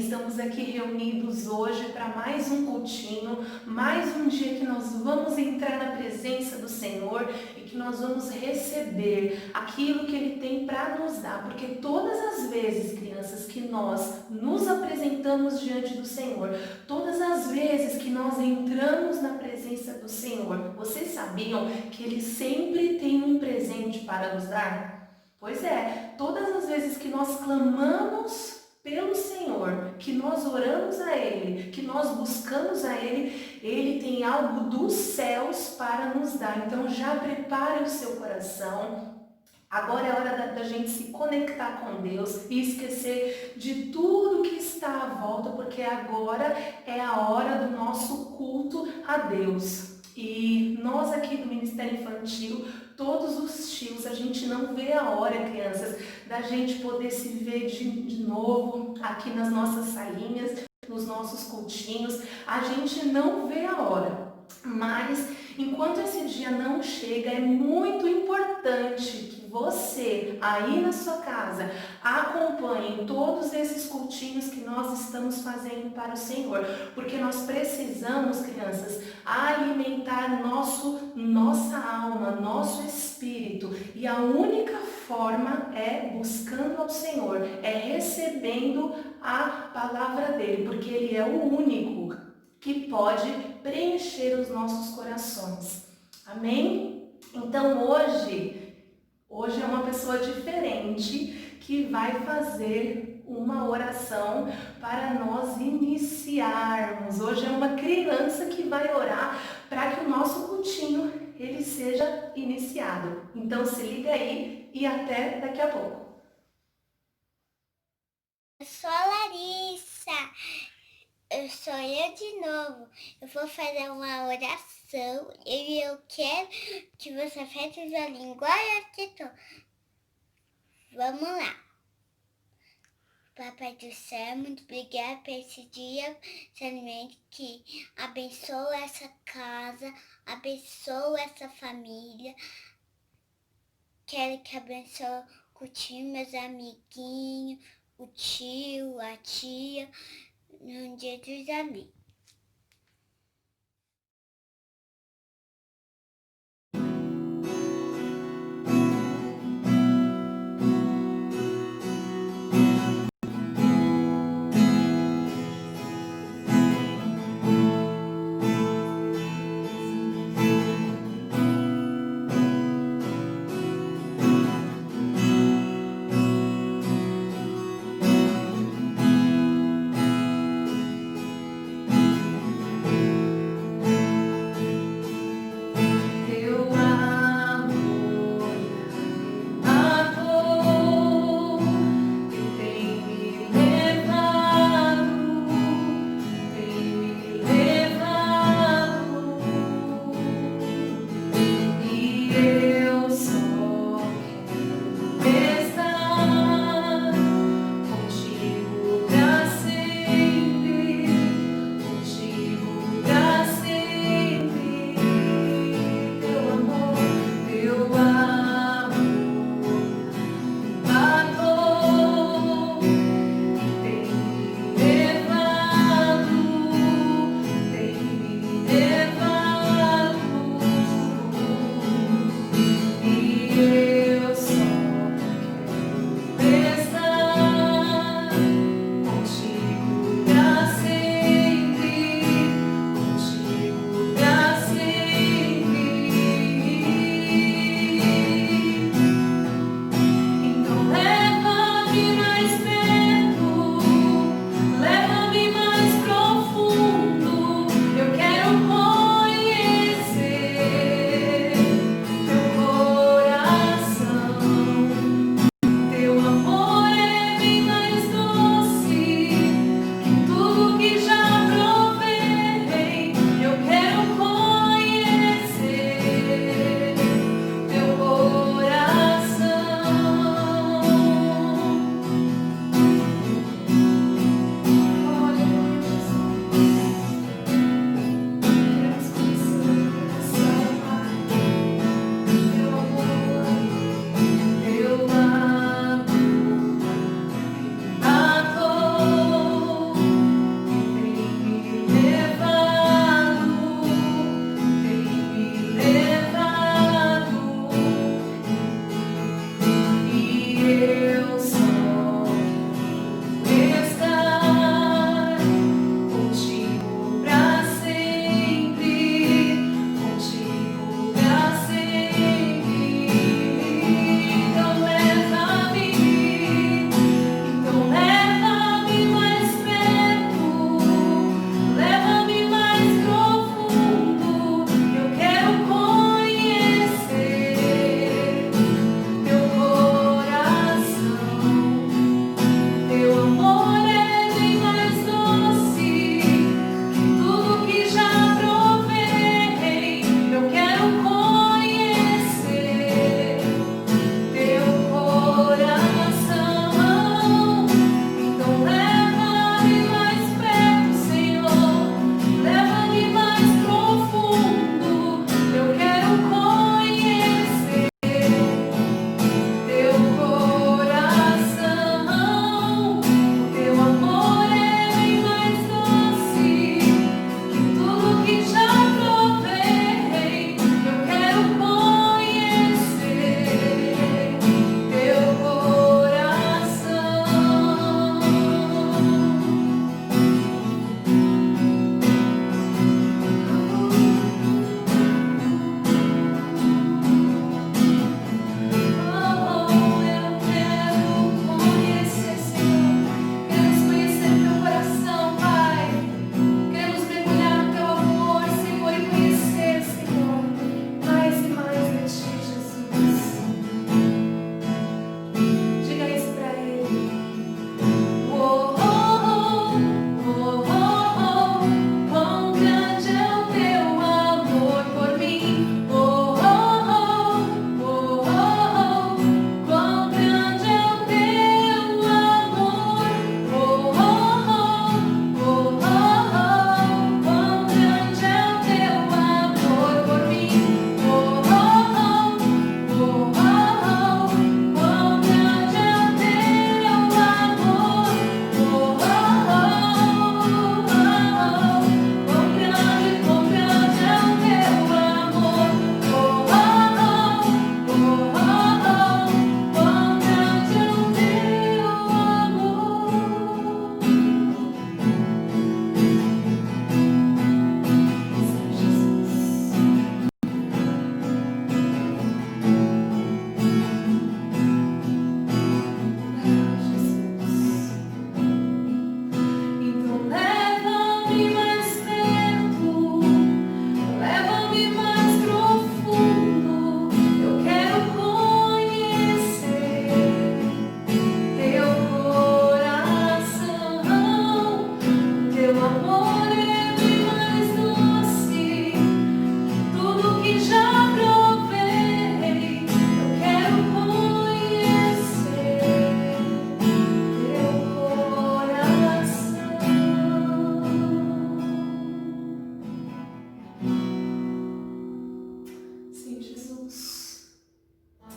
Estamos aqui reunidos hoje para mais um cultinho, mais um dia que nós vamos entrar na presença do Senhor e que nós vamos receber aquilo que Ele tem para nos dar. Porque todas as vezes, crianças, que nós nos apresentamos diante do Senhor, todas as vezes que nós entramos na presença do Senhor, vocês sabiam que Ele sempre tem um presente para nos dar? Pois é, todas as vezes que nós clamamos pelo Senhor, que nós oramos a Ele, que nós buscamos a Ele, Ele tem algo dos céus para nos dar. Então já prepare o seu coração. Agora é hora da gente se conectar com Deus e esquecer de tudo que está à volta, porque agora é a hora do nosso culto a Deus. E nós aqui do Ministério Infantil, todos os tios, a gente não vê a hora, crianças, da gente poder se ver de novo aqui nas nossas salinhas, nos nossos cultinhos. A gente não vê a hora. Mas enquanto esse dia não chega, é muito importante que você, aí na sua casa, acompanhe todos esses cultinhos que nós estamos fazendo para o Senhor, porque nós precisamos, crianças, alimentar nossa alma, nosso espírito, e a única forma é buscando ao Senhor, é recebendo a palavra dele, porque ele é o único que pode preencher os nossos corações. Amém? Então hoje é uma pessoa diferente que vai fazer uma oração para nós iniciarmos. Hoje é uma criança que vai orar para que o nosso cultinho ele seja iniciado. Então se liga aí e até daqui a pouco. Eu sou a Larissa. Eu sou eu de novo. Eu vou fazer uma oração e eu quero que você feche os olhinhos igual eu tô. Vamos lá. Papai do céu, muito obrigada por esse dia, sinceramente, que abençoa essa casa, abençoa essa família. Quero que abençoe o tio, meus amiguinhos, o tio, a tia, no dia dos amigos.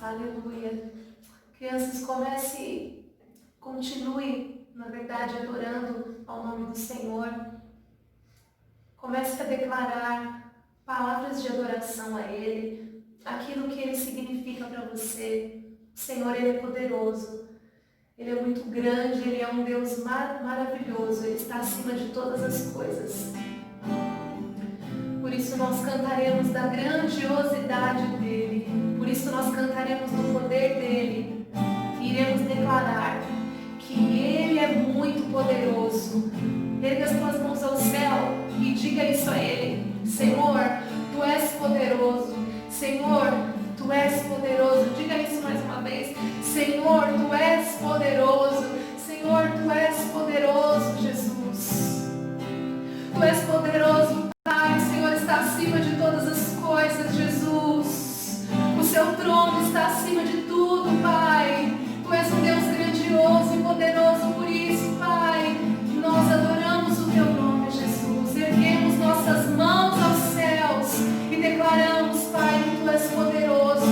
Aleluia. Crianças, continue, na verdade, adorando ao nome do Senhor. Comece a declarar palavras de adoração a Ele, aquilo que Ele significa para você. O Senhor, Ele é poderoso, Ele é muito grande, Ele é um Deus maravilhoso, Ele está acima de todas as coisas. Por isso nós cantaremos da grandiosidade dEle, por isso nós cantaremos do poder dEle, e iremos declarar que Ele é muito poderoso. Erga as tuas mãos ao céu e diga isso a Ele: Senhor, Tu és poderoso. Senhor, Tu és poderoso. Diga isso mais uma vez: Senhor, Tu és poderoso. Senhor, Tu és poderoso, Jesus. Tu és poderoso, Pai. O Senhor está acima de todas as coisas, Jesus. O Seu trono está acima de tudo, Pai. Tu és um Deus grandioso e poderoso. Por isso, Pai, nós adoramos o Teu nome, Jesus. Erguemos nossas mãos aos céus e declaramos, Pai, que Tu és poderoso.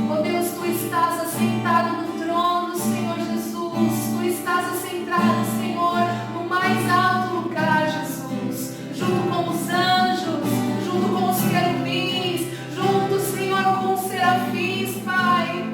Oh Deus, Tu estás assentado no trono, Senhor Jesus. Tu estás assentado, Senhor, no mais alto lugar, Jesus. Junto com os anjos, junto com os querubins, junto, Senhor, com os serafins, Pai.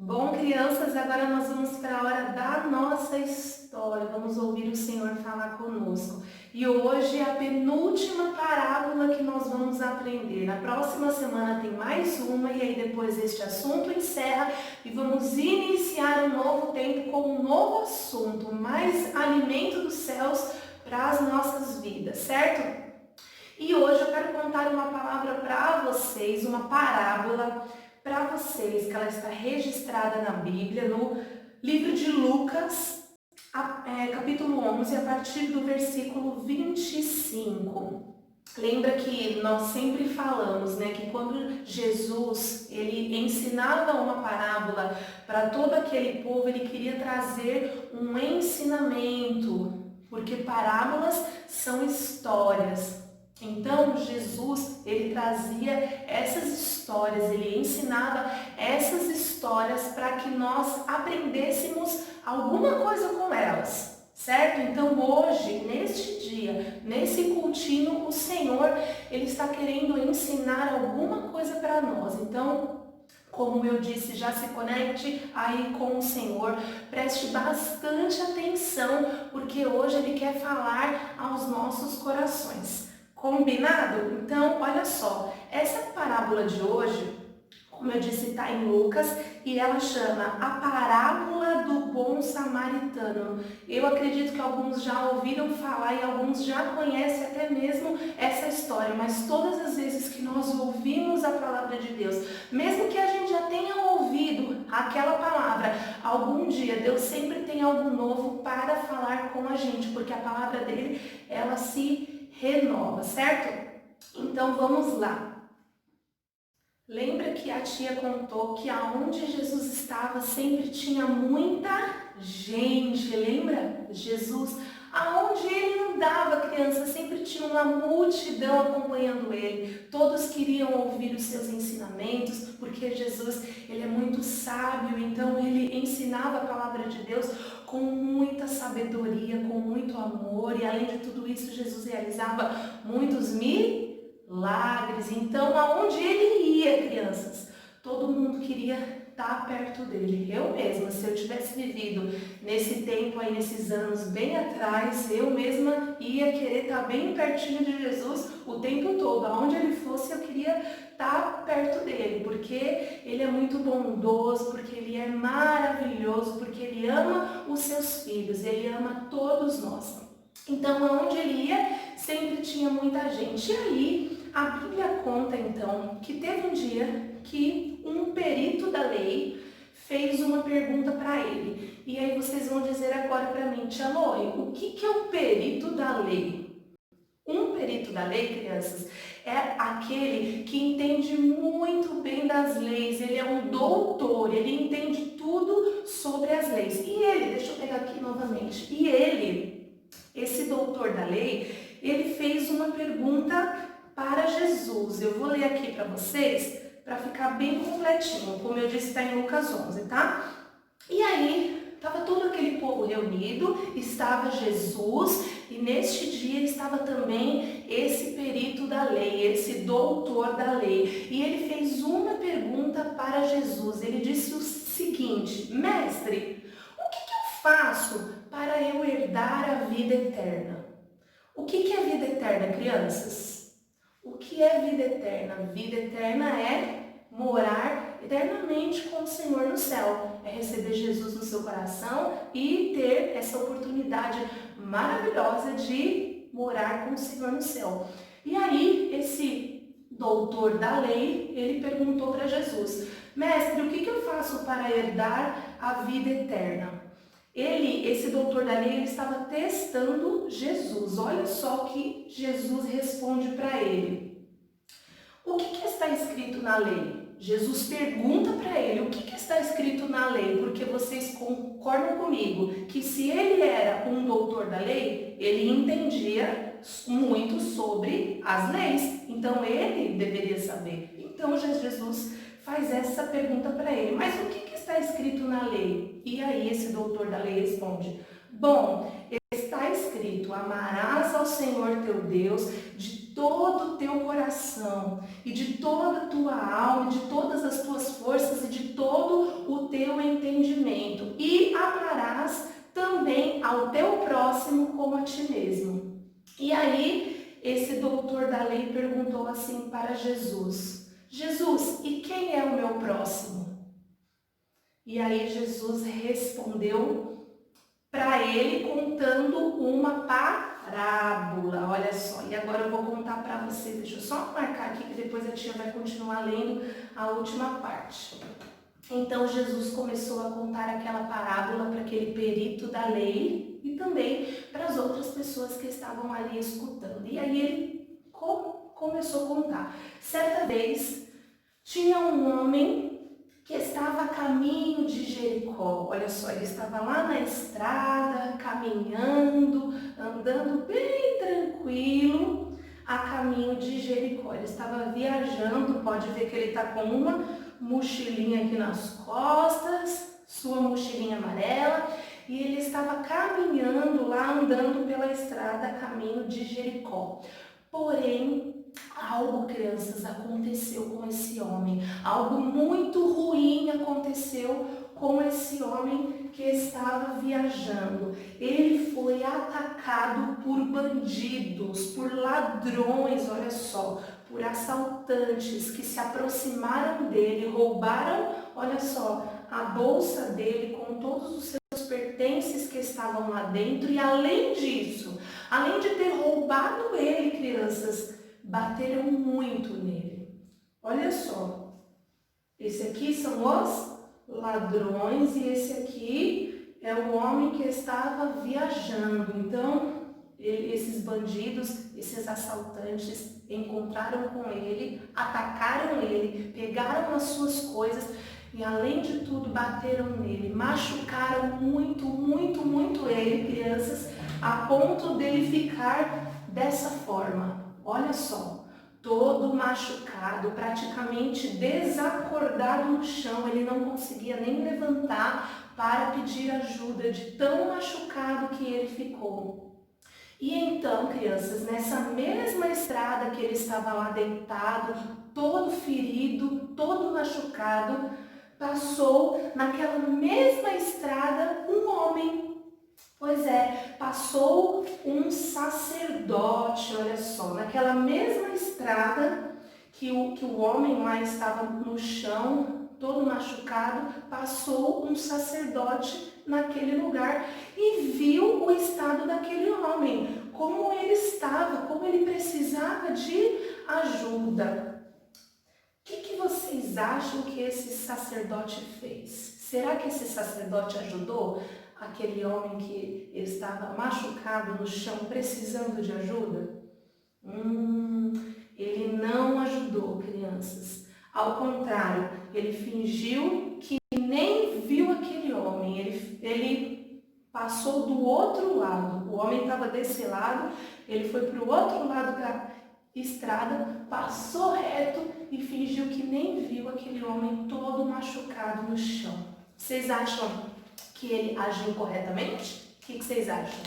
Bom, crianças, agora nós vamos para a hora da nossa história. Vamos ouvir o Senhor falar conosco. E hoje é a penúltima parábola que nós vamos aprender. Na próxima semana tem mais uma e aí depois este assunto encerra e vamos iniciar um novo tempo com um novo assunto, mais alimento dos céus para as nossas vidas, certo? E hoje eu quero contar uma palavra para vocês, uma parábola para vocês, que ela está registrada na Bíblia, no livro de Lucas, capítulo 11, a partir do versículo 25. Lembra que nós sempre falamos, né, que quando Jesus, ele ensinava uma parábola para todo aquele povo, ele queria trazer um ensinamento, porque parábolas são histórias. Então, Jesus, ele trazia essas histórias, ele ensinava essas histórias para que nós aprendêssemos alguma coisa com elas, certo? Então, hoje, neste dia, nesse cultinho, o Senhor, ele está querendo ensinar alguma coisa para nós. Então, como eu disse, já se conecte aí com o Senhor, preste bastante atenção, porque hoje ele quer falar aos nossos corações. Combinado? Então, olha só, essa parábola de hoje, como eu disse, está em Lucas e ela chama a parábola do bom samaritano. Eu acredito que alguns já ouviram falar e alguns já conhecem até mesmo essa história, mas todas as vezes que nós ouvimos a palavra de Deus, mesmo que a gente já tenha ouvido aquela palavra, algum dia Deus sempre tem algo novo para falar com a gente, porque a palavra dele, ela se renova, certo? Então vamos lá. Lembra que a tia contou que aonde Jesus estava sempre tinha muita gente, lembra? Jesus, aonde ele andava, criança, sempre tinha uma multidão acompanhando ele. Todos queriam ouvir os seus ensinamentos, porque Jesus, ele é muito sábio, então ele ensinava a palavra de Deus com muita sabedoria, com muito amor, e além de tudo isso, Jesus realizava muitos milagres. Então, aonde ele ia, crianças, todo mundo queria estar perto dele. Eu mesma, se eu tivesse vivido nesse tempo aí, nesses anos bem atrás, eu mesma ia querer estar bem pertinho de Jesus o tempo todo. Aonde ele fosse, eu queria estar perto dele, porque ele é muito bondoso, porque ele é maravilhoso, porque ele ama os seus filhos, ele ama todos nós. Então, aonde ele ia, sempre tinha muita gente. E aí, a Bíblia conta, então, que teve um dia que um perito da lei fez uma pergunta para ele. E aí vocês vão dizer agora para mim, tia Loi, o que é um perito da lei? Um perito da lei, crianças, é aquele que entende muito bem das leis, ele é um doutor, ele entende tudo sobre as leis. E ele, deixa eu pegar aqui novamente, esse doutor da lei, ele fez uma pergunta para Jesus. Eu vou ler aqui para vocês, para ficar bem completinho, como eu disse, está em Lucas 11, tá? E aí, estava todo aquele povo reunido, estava Jesus, e neste dia estava também esse perito da lei, esse doutor da lei. E ele fez uma pergunta para Jesus. Ele disse o seguinte: Mestre, o que eu faço para eu herdar a vida eterna? O que é vida eterna, crianças? O que é vida eterna? Vida eterna é morar eternamente com o Senhor no céu, é receber Jesus no seu coração e ter essa oportunidade maravilhosa de morar com o Senhor no céu. E aí, esse doutor da lei, ele perguntou para Jesus: Mestre, o que eu faço para herdar a vida eterna? Esse doutor da lei, ele estava testando Jesus. Olha só o que Jesus responde para ele. O que está escrito na lei? Jesus pergunta para ele o que está escrito na lei, porque vocês concordam comigo que se ele era um doutor da lei, ele entendia muito sobre as leis, então ele deveria saber. Então Jesus faz essa pergunta para ele: mas o que está escrito na lei? E aí esse doutor da lei responde: bom, está escrito, amarás ao Senhor teu Deus de todo o teu coração e de toda a tua alma, e de todas as tuas forças e de todo o teu também ao teu próximo como a ti mesmo. E aí, esse doutor da lei perguntou assim para Jesus: Jesus, e quem é o meu próximo? E aí Jesus respondeu para ele contando uma parábola, olha só. E agora eu vou contar para você, deixa eu só marcar aqui que depois a tia vai continuar lendo a última parte. Então Jesus começou a contar aquela parábola para aquele perito da lei e também para as outras pessoas que estavam ali escutando. E aí ele começou a contar. Certa vez tinha um homem que estava a caminho de Jericó. Olha só, ele estava lá na estrada, caminhando, andando bem tranquilo a caminho de Jericó. Ele estava viajando, pode ver que ele está com uma mochilinha aqui nas costas, sua mochilinha amarela, e ele estava caminhando lá, andando pela estrada a caminho de Jericó. Porém, algo, crianças, aconteceu com esse homem. Algo muito ruim aconteceu com esse homem que estava viajando. Ele foi atacado por bandidos, por ladrões, olha só, por assaltantes que se aproximaram dele, roubaram, olha só, a bolsa dele com todos os seus pertences que estavam lá dentro. E além disso, além de ter roubado ele, crianças, bateram muito nele. Olha só, esse aqui são os ladrões e esse aqui é o homem que estava viajando. Então, esses bandidos, esses assaltantes encontraram com ele, atacaram ele, pegaram as suas coisas e, além de tudo, bateram nele, machucaram muito, muito, muito ele, crianças, a ponto dele ficar dessa forma. Olha só, todo machucado, praticamente desacordado no chão, ele não conseguia nem levantar para pedir ajuda de tão machucado que ele ficou. E então, crianças, nessa mesma estrada que ele estava lá deitado, todo ferido, todo machucado, passou naquela mesma estrada um homem. Pois é, passou um sacerdote, olha só, naquela mesma estrada que o homem lá estava no chão, todo machucado, passou um sacerdote naquele lugar e viu o estado daquele homem, como ele estava, como ele precisava de ajuda. O que vocês acham que esse sacerdote fez? Será que esse sacerdote ajudou aquele homem que estava machucado no chão, precisando de ajuda? Ele não ajudou, crianças. Ao contrário, ele fingiu que nem viu aquele homem. Ele passou do outro lado. O homem estava desse lado, ele foi para o outro lado da estrada, passou reto e fingiu que nem viu aquele homem todo machucado no chão. Vocês acham que ele agiu corretamente? O que vocês acham?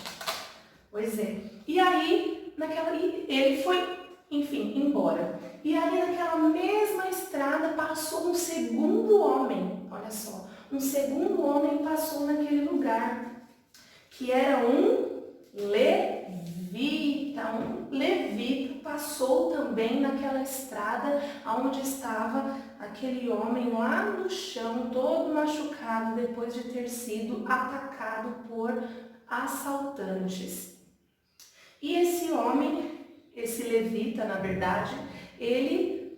Pois é. E aí, ele foi, enfim, embora. E aí, naquela mesma estrada, passou um segundo homem. Olha só, um segundo homem passou naquele lugar, que era um levita. Um levita passou também naquela estrada onde estava aquele homem lá no chão, todo machucado, depois de ter sido atacado por assaltantes. E esse homem, esse levita, na verdade, ele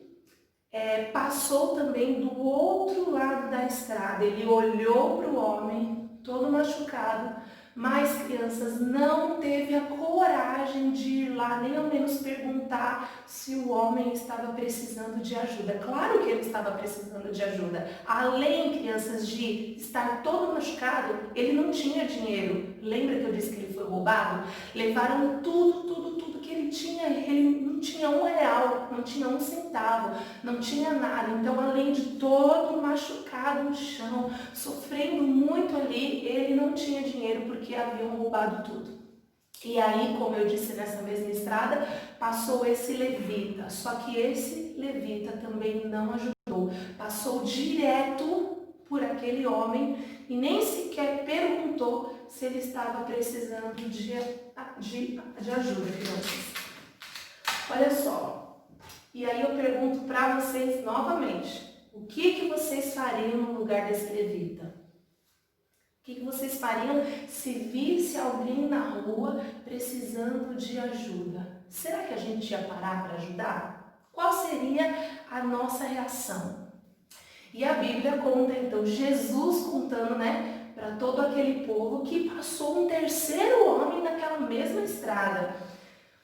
passou também do outro lado da estrada. Ele olhou para o homem, todo machucado, mas, crianças, não teve a coragem de ir lá, nem ao menos perguntar se o homem estava precisando de ajuda. Claro que ele estava precisando de ajuda. Além, crianças, de estar todo machucado, ele não tinha dinheiro. Lembra que eu disse que ele foi roubado? Levaram tudo que ele tinha. Ele não tinha R$1, não tinha 1 centavo, não tinha nada. Então, além de todo machucado no chão, sofrendo muito ali, ele não tinha dinheiro porque haviam roubado tudo. E aí, como eu disse, nessa mesma estrada, passou esse levita. Só que esse levita também não ajudou. Passou direto por aquele homem e nem sequer perguntou se ele estava precisando de ajuda, crianças. Olha só, e aí eu pergunto para vocês novamente, o que vocês fariam no lugar desse levita? O que vocês fariam se visse alguém na rua precisando de ajuda? Será que a gente ia parar para ajudar? Qual seria a nossa reação? E a Bíblia conta então, Jesus contando, né, para todo aquele povo que passou um terceiro homem naquela mesma estrada.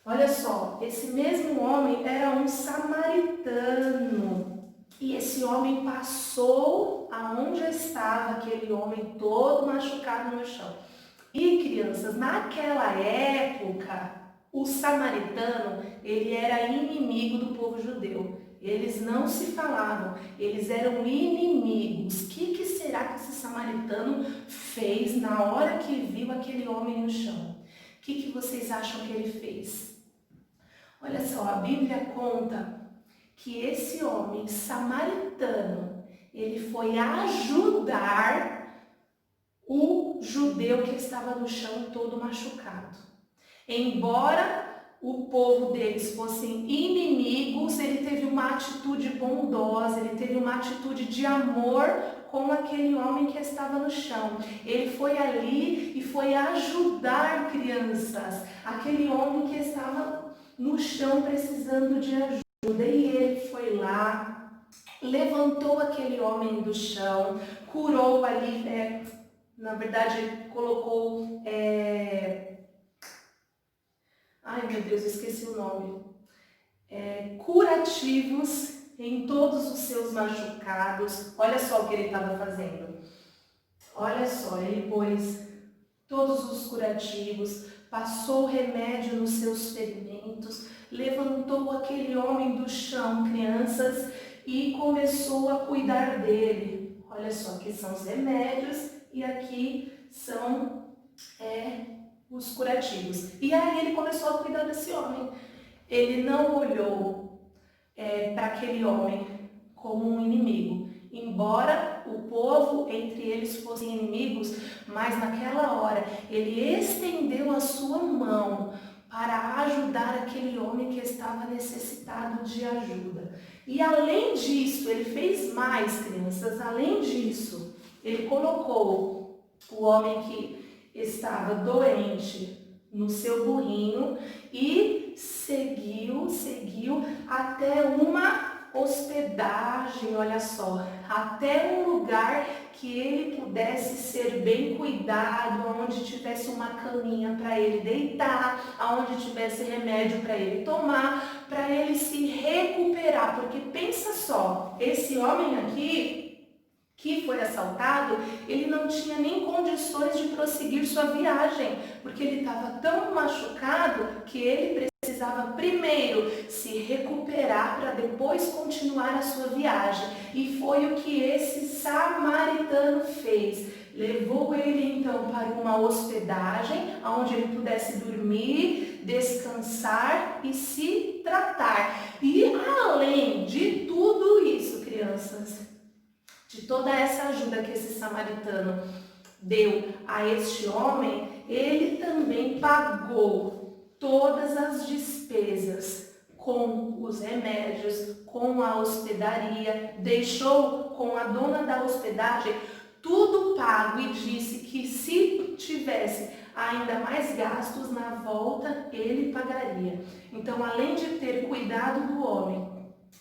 Olha só, esse mesmo homem era um samaritano. E esse homem passou aonde estava aquele homem todo machucado no chão. E crianças, naquela época, o samaritano, ele era inimigo do povo judeu. Eles não se falavam, eles eram inimigos. O que será que esse samaritano fez na hora que viu aquele homem no chão? O que vocês acham que ele fez? Olha só, a Bíblia conta que esse homem samaritano, ele foi ajudar o judeu que estava no chão todo machucado. Embora o povo deles fossem inimigos, ele teve uma atitude bondosa, ele teve uma atitude de amor com aquele homem que estava no chão. Ele foi ali e foi ajudar, crianças, aquele homem que estava no chão precisando de ajuda. E ele foi lá, levantou aquele homem do chão, curou ali, na verdade colocou, ai meu Deus, esqueci o nome, curativos em todos os seus machucados. Olha só o que ele estava fazendo. Olha só, ele pôs todos os curativos, passou remédio nos seus ferimentos, levantou aquele homem do chão, crianças, e começou a cuidar dele. Olha só, aqui são os remédios e aqui são os curativos. E aí ele começou a cuidar desse homem. Ele não olhou para aquele homem como um inimigo. Embora o povo entre eles fossem inimigos, mas naquela hora ele estendeu a sua mão para ajudar aquele homem que estava necessitado de ajuda. E além disso, ele fez mais, crianças, além disso, ele colocou o homem que estava doente no seu burrinho e seguiu até uma hospedagem, olha só, até um lugar que ele pudesse ser bem cuidado, onde tivesse uma caminha para ele deitar, onde tivesse remédio para ele tomar, para ele se recuperar, porque pensa só, esse homem aqui que foi assaltado, ele não tinha nem condições de prosseguir sua viagem, porque ele estava tão machucado que ele precisava primeiro se recuperar para depois continuar a sua viagem. E foi o que esse samaritano fez. Levou ele então para uma hospedagem, onde ele pudesse dormir, descansar e se tratar. E além de tudo isso, crianças, de toda essa ajuda que esse samaritano deu a este homem, ele também pagou todas as despesas com os remédios, com a hospedaria, deixou com a dona da hospedagem tudo pago e disse que se tivesse ainda mais gastos na volta, ele pagaria. Então, além de ter cuidado do homem,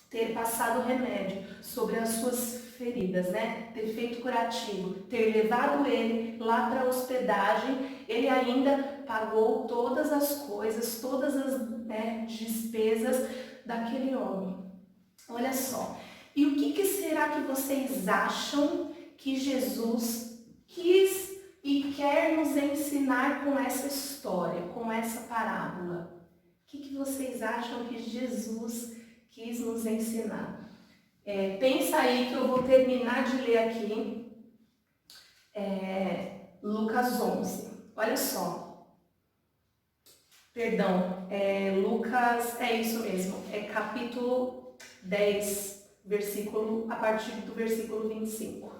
ter passado remédio sobre as suas feridas, né? Ter feito curativo, ter levado ele lá para a hospedagem, ele ainda pagou todas as coisas, todas as despesas daquele homem. Olha só. E o que será que vocês acham que Jesus quis e quer nos ensinar com essa história, com essa parábola? O que vocês acham que Jesus quis nos ensinar? Pensa aí que eu vou terminar de ler aqui Lucas 11. Olha só. Perdão, Lucas, é isso mesmo, capítulo 10, a partir do versículo 25.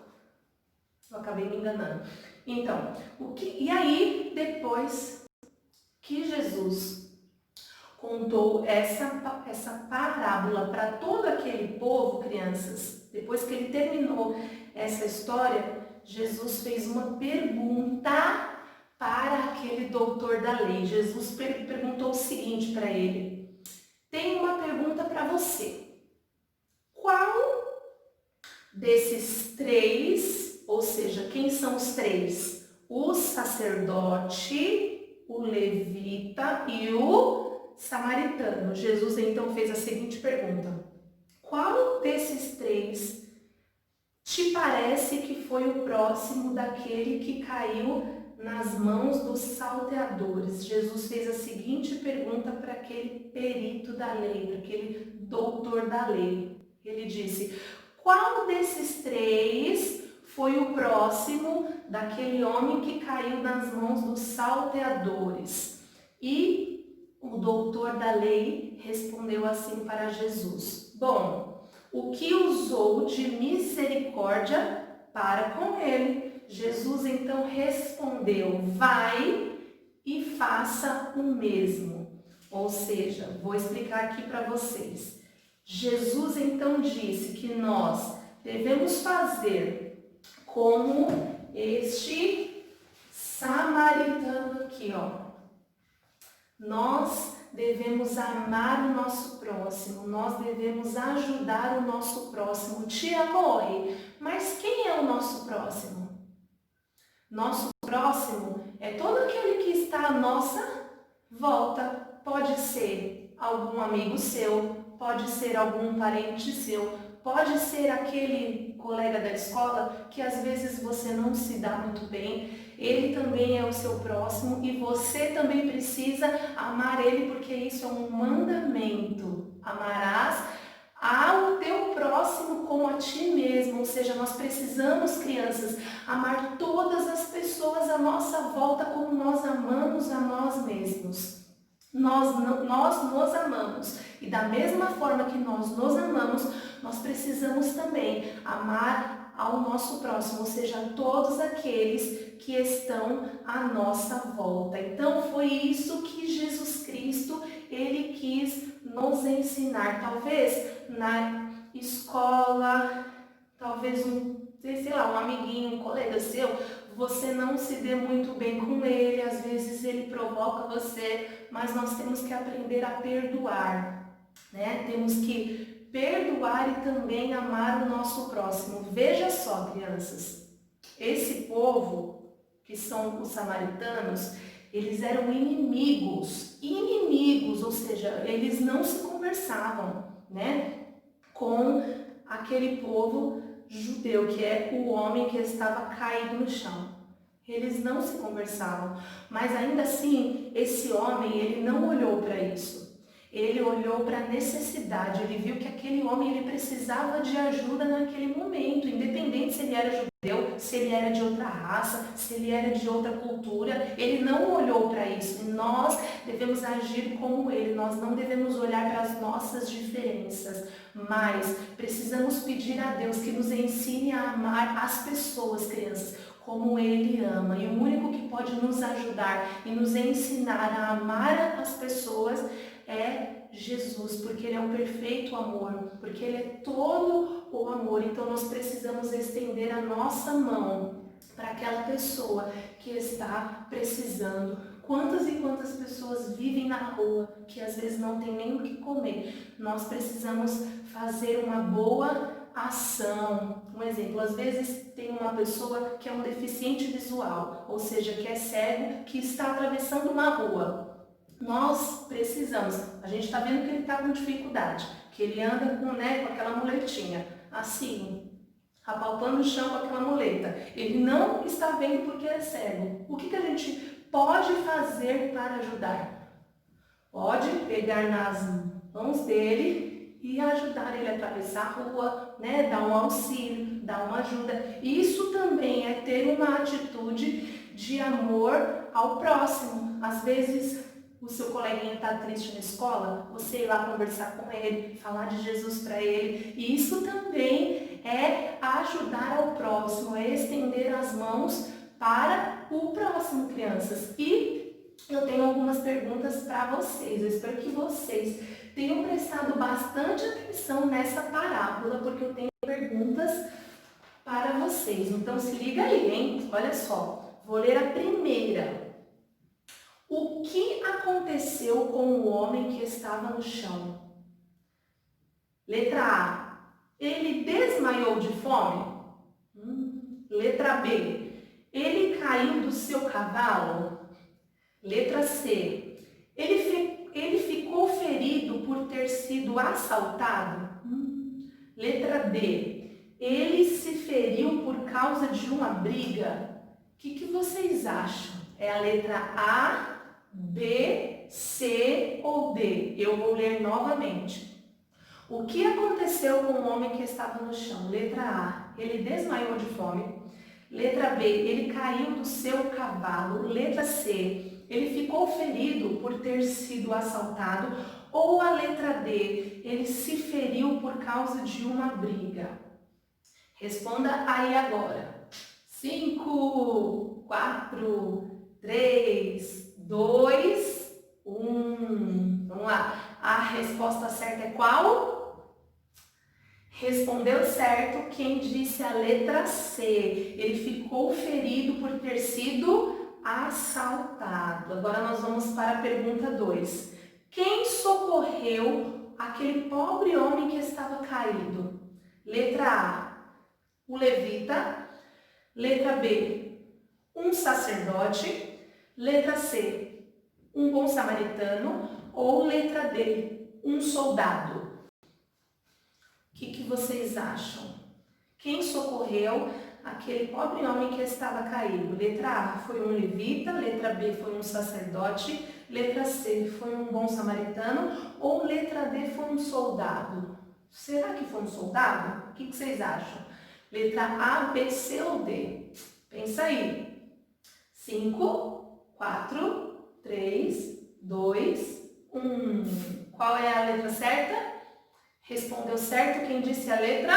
Eu acabei me enganando. Então, e aí, depois que Jesus contou essa parábola para todo aquele povo, crianças, depois que ele terminou essa história, Jesus fez uma pergunta para aquele doutor da lei. Jesus perguntou o seguinte para ele: tenho uma pergunta para você. Qual desses três, ou seja, quem são os três? O sacerdote, o levita e o samaritano. Jesus então fez a seguinte pergunta: qual desses três te parece que foi o próximo daquele que caiu nas mãos dos salteadores? Jesus fez a seguinte pergunta para aquele perito da lei, para aquele doutor da lei. Ele disse: qual desses três foi o próximo daquele homem que caiu nas mãos dos salteadores? E o doutor da lei respondeu assim para Jesus: bom, o que usou de misericórdia para com ele. Jesus então respondeu: vai e faça o mesmo. Ou seja, vou explicar aqui para vocês. Jesus então disse que nós devemos fazer como este samaritano aqui, ó. Nós devemos amar o nosso próximo, nós devemos ajudar o nosso próximo. Tia morre, mas quem é o nosso próximo? Nosso próximo é todo aquele que está à nossa volta. Pode ser algum amigo seu, pode ser algum parente seu, pode ser aquele colega da escola que às vezes você não se dá muito bem. Ele também é o seu próximo e você também precisa amar ele, porque isso é um mandamento. Amarás ao teu próximo como a ti mesmo. Ou seja, nós precisamos, crianças, amar todas as pessoas à nossa volta como nós amamos a nós mesmos. Nós nos amamos e da mesma forma que nós nos amamos, nós precisamos também amar ao nosso próximo, ou seja, a todos aqueles que estão à nossa volta. Então foi isso que Jesus Cristo, ele quis nos ensinar. Talvez na escola, talvez um amiguinho, um colega seu, você não se dê muito bem com ele, às vezes ele provoca você, mas nós temos que aprender a perdoar, né? Temos que perdoar e também amar o nosso próximo. Veja só, crianças, esse povo, que são os samaritanos, eles eram inimigos, ou seja, eles não se conversavam, né, com aquele povo judeu, que é o homem que estava caído no chão. Eles não se conversavam, mas ainda assim, esse homem, ele não olhou para isso. Ele olhou para a necessidade, ele viu que aquele homem ele precisava de ajuda naquele momento, independente se ele era judeu, se ele era de outra raça, se ele era de outra cultura, ele não olhou para isso. E nós devemos agir como ele, nós não devemos olhar para as nossas diferenças, mas precisamos pedir a Deus que nos ensine a amar as pessoas, crianças, como Ele ama. E o único que pode nos ajudar e nos ensinar a amar as pessoas é Jesus, porque Ele é o perfeito amor, porque Ele é todo o amor. Então nós precisamos estender a nossa mão para aquela pessoa que está precisando. Quantas e quantas pessoas vivem na rua que às vezes não tem nem o que comer. Nós precisamos fazer uma boa ação. Um exemplo, às vezes tem uma pessoa que é um deficiente visual, ou seja, que é cego, que está atravessando uma rua. Nós precisamos, a gente está vendo que ele está com dificuldade, que ele anda com aquela muletinha, assim, apalpando o chão com aquela muleta. Ele não está vendo porque é cego. O que a gente pode fazer para ajudar? Pode pegar nas mãos dele e ajudar ele a atravessar a rua, dar um auxílio, dar uma ajuda. Isso também é ter uma atitude de amor ao próximo. Às vezes o seu coleguinha está triste na escola, você ir lá conversar com ele, falar de Jesus para ele. E isso também é ajudar ao próximo, é estender as mãos para o próximo, crianças. E eu tenho algumas perguntas para vocês. Eu espero que vocês tenham prestado bastante atenção nessa parábola, porque eu tenho perguntas para vocês. Então se liga aí, hein? Olha só, vou ler a primeira. O que aconteceu com o homem que estava no chão? Letra A. Ele desmaiou de fome? Letra B. Ele caiu do seu cavalo? Letra C. Ele ficou ferido por ter sido assaltado? Letra D. Ele se feriu por causa de uma briga? O que vocês acham? É a letra A, B, C ou D? Eu vou ler novamente. O que aconteceu com o homem que estava no chão? Letra A, ele desmaiou de fome. Letra B, ele caiu do seu cavalo. Letra C, ele ficou ferido por ter sido assaltado. Ou a letra D, ele se feriu por causa de uma briga? Responda aí agora. 5, 4, 3, 2, 1. Vamos lá. A resposta certa é qual? Respondeu certo quem disse a letra C. Ele ficou ferido por ter sido assaltado. Agora nós vamos para a pergunta 2. Quem socorreu aquele pobre homem que estava caído? Letra A, o levita. Letra B, um sacerdote. Letra C, um bom samaritano. Ou letra D, um soldado? O que vocês acham? Quem socorreu aquele pobre homem que estava caído? Letra A foi um levita, letra B foi um sacerdote, letra C foi um bom samaritano ou letra D foi um soldado? Será que foi um soldado? O que vocês acham? Letra A, B, C ou D? Pensa aí. 5, 4, 3, 2, 1. Qual é a letra certa? Respondeu certo quem disse a letra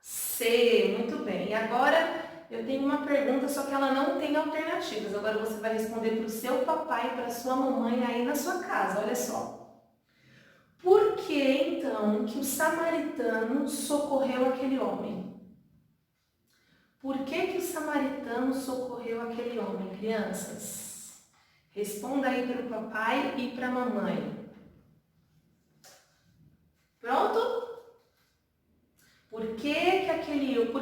C. Muito bem. E agora eu tenho uma pergunta, só que ela não tem alternativas. Agora você vai responder para o seu papai e para a sua mamãe aí na sua casa. Olha só. Por que então que o samaritano socorreu aquele homem? Por que o samaritano socorreu aquele homem, crianças? Responda aí para o papai e para a mamãe. Pronto? Por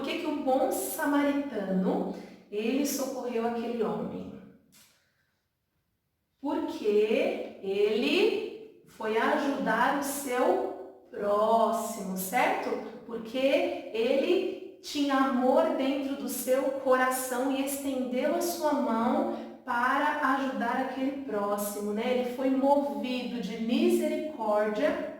que o bom samaritano, ele socorreu aquele homem? Porque ele foi ajudar o seu próximo, certo? Porque ele tinha amor dentro do seu coração e estendeu a sua mão para ajudar aquele próximo, né? Ele foi movido de misericórdia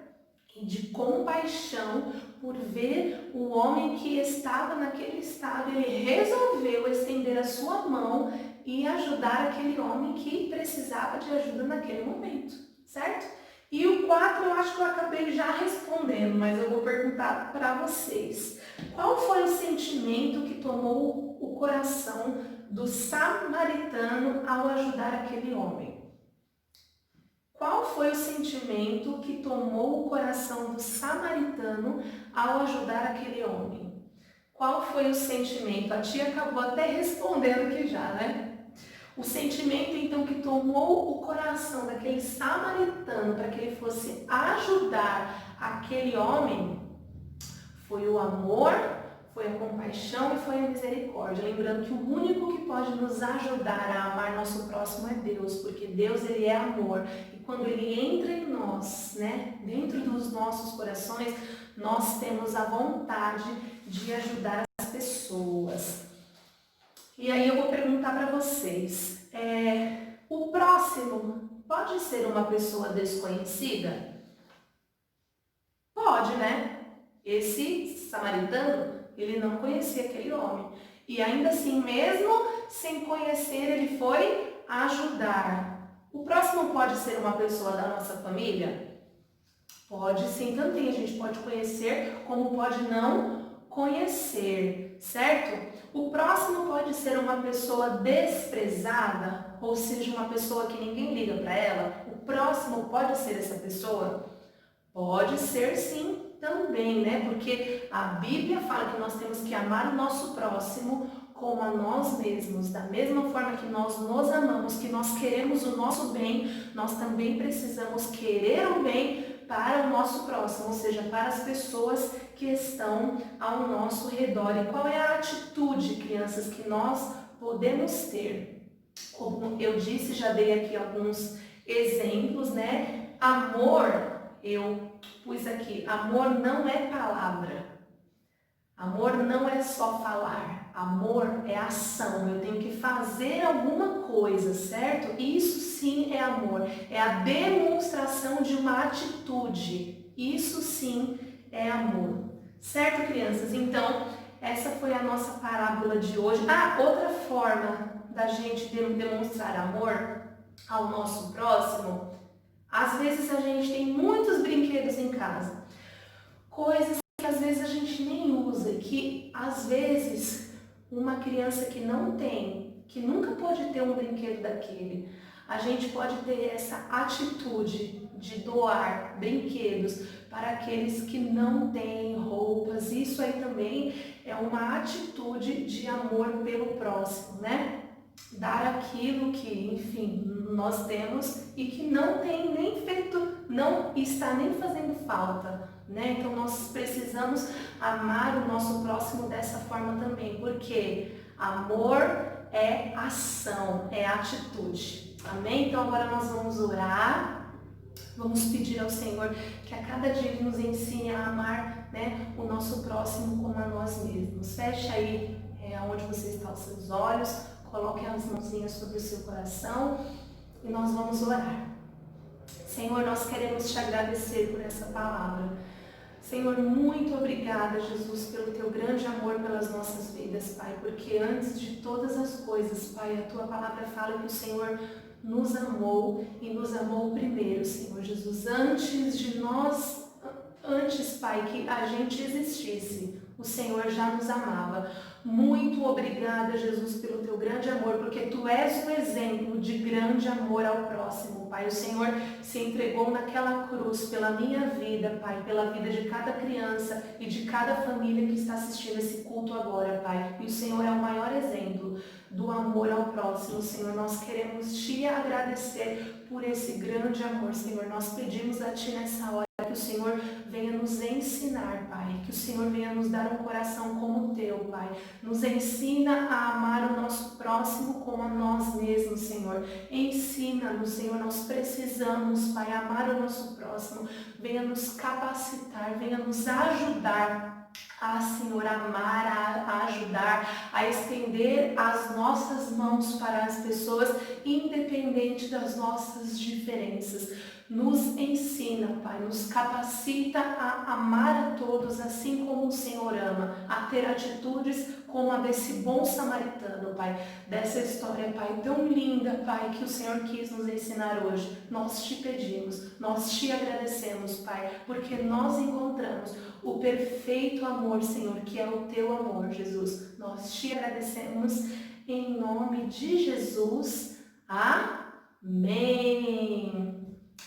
e de compaixão por ver o homem que estava naquele estado. Ele resolveu estender a sua mão e ajudar aquele homem que precisava de ajuda naquele momento, certo? E o 4 eu acho que eu acabei já respondendo, mas eu vou perguntar para vocês. Qual foi o sentimento que tomou o coração do samaritano ao ajudar aquele homem? Qual foi o sentimento que tomou o coração do samaritano ao ajudar aquele homem? Qual foi o sentimento? A tia acabou até respondendo aqui já, né? O sentimento, então, que tomou o coração daquele samaritano para que ele fosse ajudar aquele homem foi o amor, foi a compaixão e foi a misericórdia. Lembrando que o único que pode nos ajudar a amar nosso próximo é Deus, porque Deus, ele é amor. E quando ele entra em nós, né, dentro dos nossos corações, nós temos a vontade de ajudar as pessoas. E aí eu vou perguntar para vocês, o próximo pode ser uma pessoa desconhecida? Pode, né? Esse samaritano, ele não conhecia aquele homem. E ainda assim, mesmo sem conhecer, ele foi ajudar. O próximo pode ser uma pessoa da nossa família? Pode sim, também. A gente pode conhecer, como pode não conhecer, certo? O próximo pode ser uma pessoa desprezada, ou seja, uma pessoa que ninguém liga para ela. O próximo pode ser essa pessoa? Pode ser sim também, né? Porque a Bíblia fala que nós temos que amar o nosso próximo como a nós mesmos. Da mesma forma que nós nos amamos, que nós queremos o nosso bem, nós também precisamos querer o bem para o nosso próximo, ou seja, para as pessoas que estão ao nosso redor. E qual é a atitude, crianças, que nós podemos ter? Como eu disse, já dei aqui alguns exemplos, né? Amor, eu pus aqui, amor não é palavra. Amor não é só falar, amor é ação, eu tenho que fazer alguma coisa, certo? Isso sim é amor, é a demonstração de uma atitude, isso sim é amor, certo, crianças? Então, essa foi a nossa parábola de hoje. Outra forma da gente demonstrar amor ao nosso próximo, às vezes a gente tem muitos brinquedos em casa, coisas que às vezes a gente nem usa, que às vezes uma criança que não tem, que nunca pode ter um brinquedo daquele, a gente pode ter essa atitude de doar brinquedos para aqueles que não têm roupas. Isso aí também é uma atitude de amor pelo próximo, né? Dar aquilo que, enfim, nós temos e que não tem nem feito, não está nem fazendo falta, né? Então nós precisamos amar o nosso próximo dessa forma também, porque amor é ação, é atitude. Amém? Então agora nós vamos orar, vamos pedir ao Senhor que a cada dia Ele nos ensine a amar, né, o nosso próximo como a nós mesmos. Feche aí onde você está os seus olhos, coloque as mãozinhas sobre o seu coração e nós vamos orar. Senhor, nós queremos te agradecer por essa palavra. Senhor, muito obrigada, Jesus, pelo teu grande amor pelas nossas vidas, Pai, porque antes de todas as coisas, Pai, a tua palavra fala que o Senhor nos amou e nos amou primeiro, Senhor Jesus, antes, Pai, que a gente existisse, o Senhor já nos amava. Muito obrigada, Jesus, pelo teu grande amor, porque tu és um exemplo de grande amor ao próximo, Pai. O Senhor se entregou naquela cruz pela minha vida, Pai, pela vida de cada criança e de cada família que está assistindo esse culto agora, Pai. E o Senhor é o maior exemplo do amor ao próximo, Senhor. Nós queremos te agradecer por esse grande amor, Senhor. Nós pedimos a ti nessa hora que o Senhor venha nos ensinar, Pai, que o Senhor venha nos dar um coração como o teu, Pai. Nos ensina a amar o nosso próximo como a nós mesmos, Senhor. Ensina-nos, Senhor, nós precisamos, Pai, amar o nosso próximo. Venha nos capacitar, venha nos ajudar a, Senhor, amar, a ajudar, a estender as nossas mãos para as pessoas, independente das nossas diferenças. Nos ensina, Pai, nos capacita a amar a todos assim como o Senhor ama, a ter atitudes como a desse bom samaritano, Pai, dessa história, Pai, tão linda, Pai, que o Senhor quis nos ensinar hoje. Nós te pedimos, nós te agradecemos, Pai, porque nós encontramos o perfeito amor, Senhor, que é o teu amor, Jesus. Nós te agradecemos em nome de Jesus. Amém.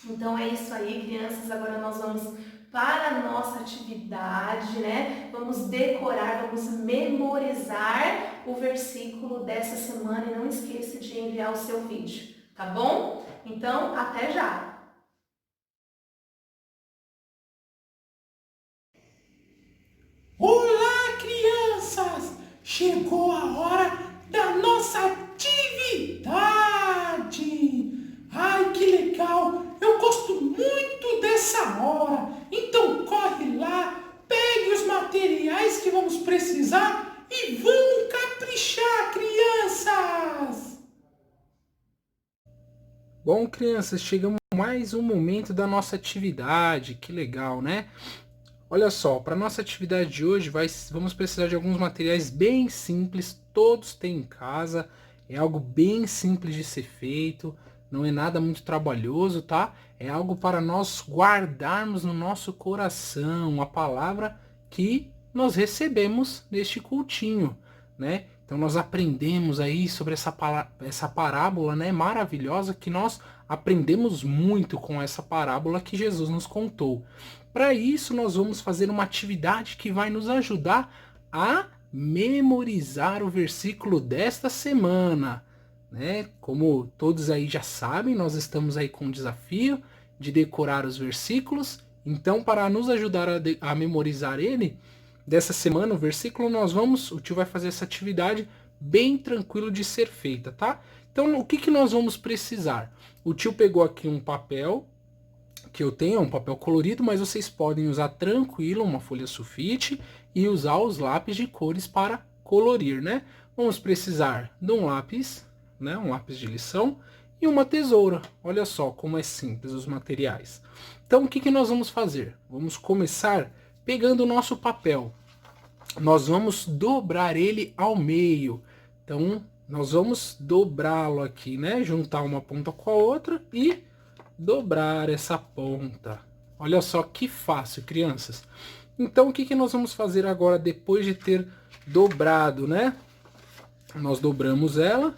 Então é isso aí, crianças. Agora nós vamos para a nossa atividade, né? Vamos decorar, vamos memorizar o versículo dessa semana e não esqueça de enviar o seu vídeo, tá bom? Então, até já! Olá, crianças! Chegou a hora da nossa atividade! Ai, que legal! Eu gosto muito dessa hora! Então corre lá, pegue os materiais que vamos precisar e vamos caprichar, crianças! Bom, crianças, chegamos a mais um momento da nossa atividade. Que legal, né? Olha só, para nossa atividade de hoje vamos precisar de alguns materiais bem simples, todos têm em casa, é algo bem simples de ser feito, não é nada muito trabalhoso, tá? É algo para nós guardarmos no nosso coração, a palavra que nós recebemos neste cultinho, né? Então nós aprendemos aí sobre essa parábola, né, maravilhosa, que nós aprendemos muito com essa parábola que Jesus nos contou. Para isso nós vamos fazer uma atividade que vai nos ajudar a memorizar o versículo desta semana, né? Como todos aí já sabem, nós estamos aí com o desafio de decorar os versículos. Então, para nos ajudar a memorizar ele, dessa semana, o versículo, o tio vai fazer essa atividade bem tranquilo de ser feita, tá? Então, o que nós vamos precisar? O tio pegou aqui um papel, que eu tenho, um papel colorido, mas vocês podem usar tranquilo uma folha sulfite e usar os lápis de cores para colorir, né? Vamos precisar de um lápis, né? Um lápis de lição e uma tesoura. Olha só como é simples os materiais. Então, o que nós vamos fazer? Vamos começar pegando o nosso papel. Nós vamos dobrar ele ao meio. Então, nós vamos dobrá-lo aqui, né? Juntar uma ponta com a outra e dobrar essa ponta. Olha só que fácil, crianças. Então, o que nós vamos fazer agora depois de ter dobrado, né? Nós dobramos ela.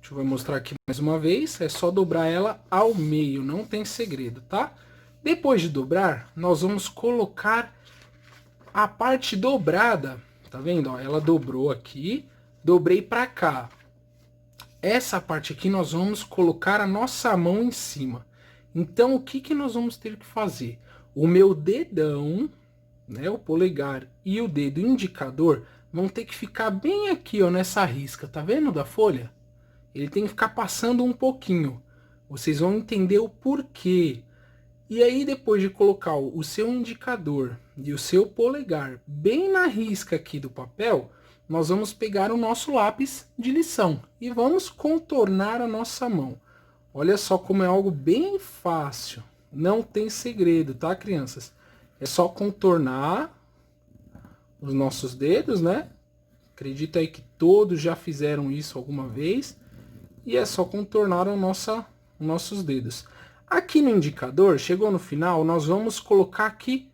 Deixa eu mostrar aqui mais uma vez. É só dobrar ela ao meio, não tem segredo, tá? Depois de dobrar, nós vamos colocar a parte dobrada. Tá vendo? Ó, ela dobrou aqui, dobrei para cá. Essa parte aqui nós vamos colocar a nossa mão em cima. Então, o que nós vamos ter que fazer? O meu dedão, né, o polegar e o dedo indicador vão ter que ficar bem aqui, ó, nessa risca, tá vendo da folha? Ele tem que ficar passando um pouquinho. Vocês vão entender o porquê. E aí, depois de colocar o seu indicador e o seu polegar bem na risca aqui do papel, nós vamos pegar o nosso lápis de lição e vamos contornar a nossa mão. Olha só como é algo bem fácil. Não tem segredo, tá, crianças? É só contornar os nossos dedos, né? Acredito aí que todos já fizeram isso alguma vez. E é só contornar os nossos dedos. Aqui no indicador, chegou no final, nós vamos colocar aqui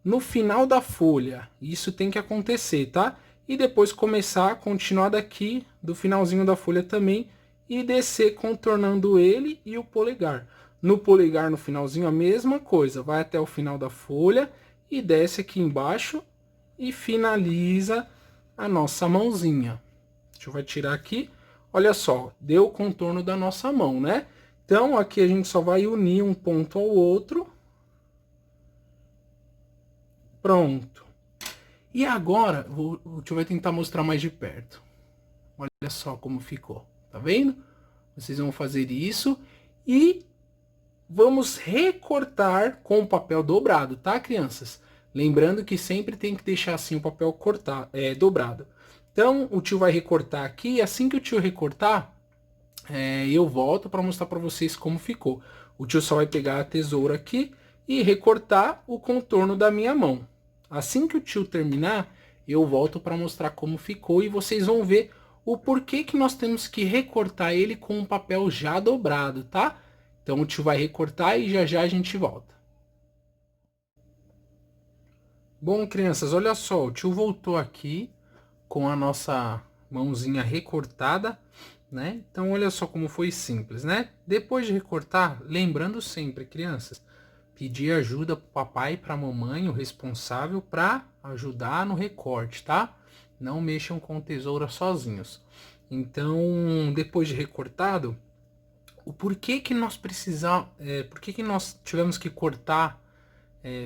no final da folha. Isso tem que acontecer, tá? E depois continuar daqui do finalzinho da folha também e descer contornando ele e o polegar. No polegar, no finalzinho, a mesma coisa. Vai até o final da folha e desce aqui embaixo e finaliza a nossa mãozinha. Deixa eu tirar aqui. Olha só, deu o contorno da nossa mão, né? Então, aqui a gente só vai unir um ponto ao outro. Pronto. E agora, o tio vai tentar mostrar mais de perto. Olha só como ficou, tá vendo? Vocês vão fazer isso e vamos recortar com o papel dobrado, tá, crianças? Lembrando que sempre tem que deixar assim o papel dobrado. Então, o tio vai recortar aqui, e assim que o tio recortar, eu volto para mostrar para vocês como ficou. O tio só vai pegar a tesoura aqui e recortar o contorno da minha mão. Assim que o tio terminar, eu volto para mostrar como ficou e vocês vão ver o porquê que nós temos que recortar ele com um papel já dobrado, tá? Então o tio vai recortar e já já a gente volta. Bom, crianças, olha só, o tio voltou aqui com a nossa mãozinha recortada, né? Então olha só como foi simples, né? Depois de recortar, lembrando sempre, crianças, pedir ajuda pro papai e pra mamãe, o responsável, para ajudar no recorte, tá? Não mexam com tesoura sozinhos. Então, depois de recortado, o porquê que nós tivemos que cortar,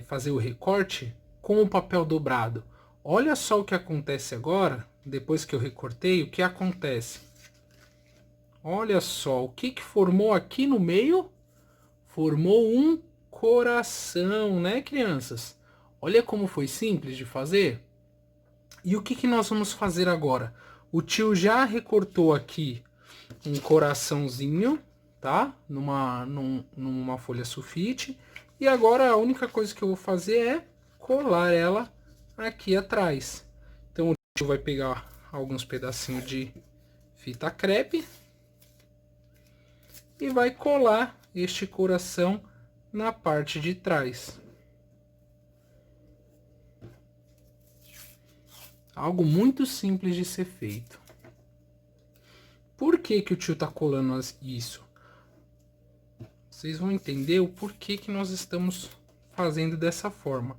fazer o recorte com o papel dobrado? Olha só o que acontece agora, depois que eu recortei, o que acontece? Olha só, o que formou aqui no meio? Formou um coração, né, crianças? Olha como foi simples de fazer. E o que nós vamos fazer agora? O tio já recortou aqui um coraçãozinho, tá? Numa folha sulfite. E agora a única coisa que eu vou fazer é colar ela aqui atrás. Então o tio vai pegar alguns pedacinhos de fita crepe e vai colar este coração na parte de trás. Algo muito simples de ser feito. Por que que o tio tá colando isso? Vocês vão entender o porquê que nós estamos fazendo dessa forma.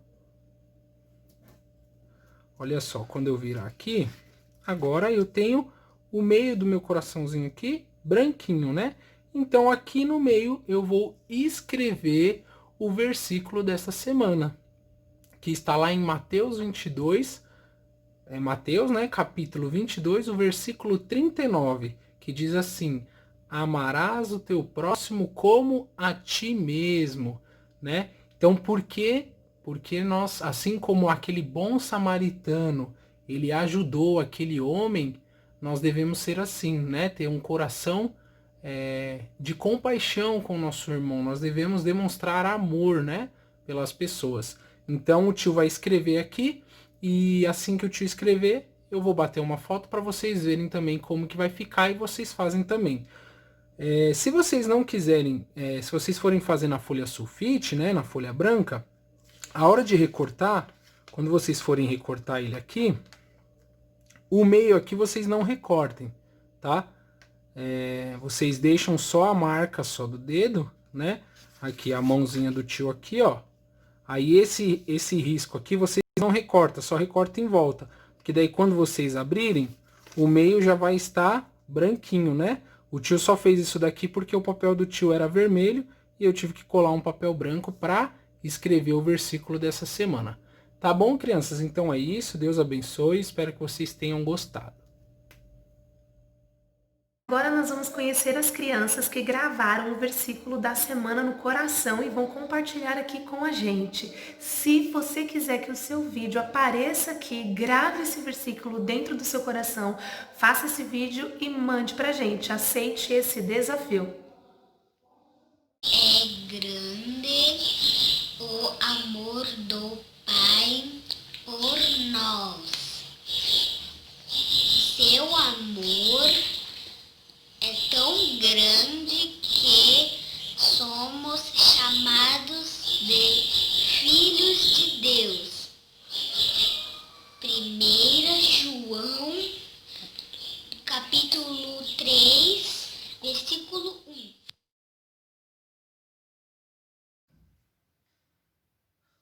Olha só, quando eu virar aqui, agora eu tenho o meio do meu coraçãozinho aqui branquinho, né? Então aqui no meio eu vou escrever o versículo dessa semana, que está lá em Mateus 22, Mateus, né, capítulo 22, o versículo 39, que diz assim: amarás o teu próximo como a ti mesmo, né? Então, por quê? Porque nós, assim como aquele bom samaritano, ele ajudou aquele homem, nós devemos ser assim, né? Ter um coração de compaixão com o nosso irmão. Nós devemos demonstrar amor, né? Pelas pessoas. Então, o tio vai escrever aqui e assim que o tio escrever, eu vou bater uma foto para vocês verem também como que vai ficar e vocês fazem também. Se vocês não quiserem, se vocês forem fazer na folha sulfite, né, na folha branca, a hora de recortar, quando vocês forem recortar ele aqui, o meio aqui vocês não recortem, tá? Vocês deixam só a marca só do dedo, né? Aqui a mãozinha do tio aqui, ó. Aí esse risco aqui vocês não recortam, só recorta em volta. Porque daí quando vocês abrirem, o meio já vai estar branquinho, né? O tio só fez isso daqui porque o papel do tio era vermelho e eu tive que colar um papel branco para escrever o versículo dessa semana. Tá bom, crianças? Então é isso. Deus abençoe. Espero que vocês tenham gostado. Agora nós vamos conhecer as crianças que gravaram o versículo da semana no coração e vão compartilhar aqui com a gente. Se você quiser que o seu vídeo apareça aqui, grave esse versículo dentro do seu coração, faça esse vídeo e mande pra gente. Aceite esse desafio. É grande o amor do Pai por nós. Seu amor é tão grande que somos chamados de filhos de Deus. 1 João, capítulo 3, versículo 1.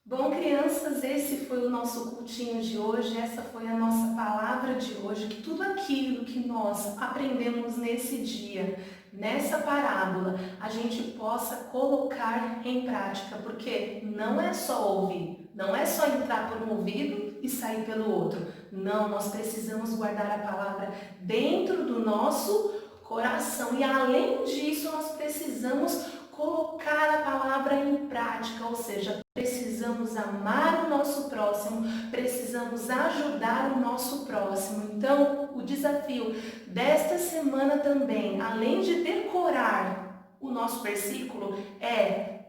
Bom, crianças, esse foi o nosso cultinho de hoje, essa foi a nossa palavra de hoje, que tudo aquilo que nós aprendemos nesse dia, nessa parábola, a gente possa colocar em prática, porque não é só ouvir, não é só entrar por um ouvido e sair pelo outro. Não, nós precisamos guardar a palavra dentro do nosso coração e além disso nós precisamos colocar a palavra em prática, ou seja, precisamos amar o nosso próximo, precisamos ajudar o nosso próximo. Então, o desafio desta semana também, além de decorar o nosso versículo,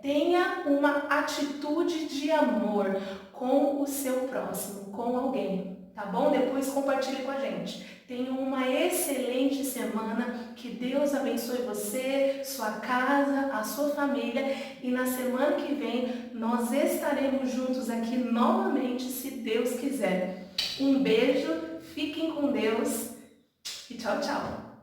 tenha uma atitude de amor com o seu próximo, com alguém. Tá bom? Depois compartilhe com a gente. Tenha uma excelente semana. Que Deus abençoe você, sua casa, a sua família. E na semana que vem nós estaremos juntos aqui novamente, se Deus quiser. Um beijo, fiquem com Deus e tchau, tchau.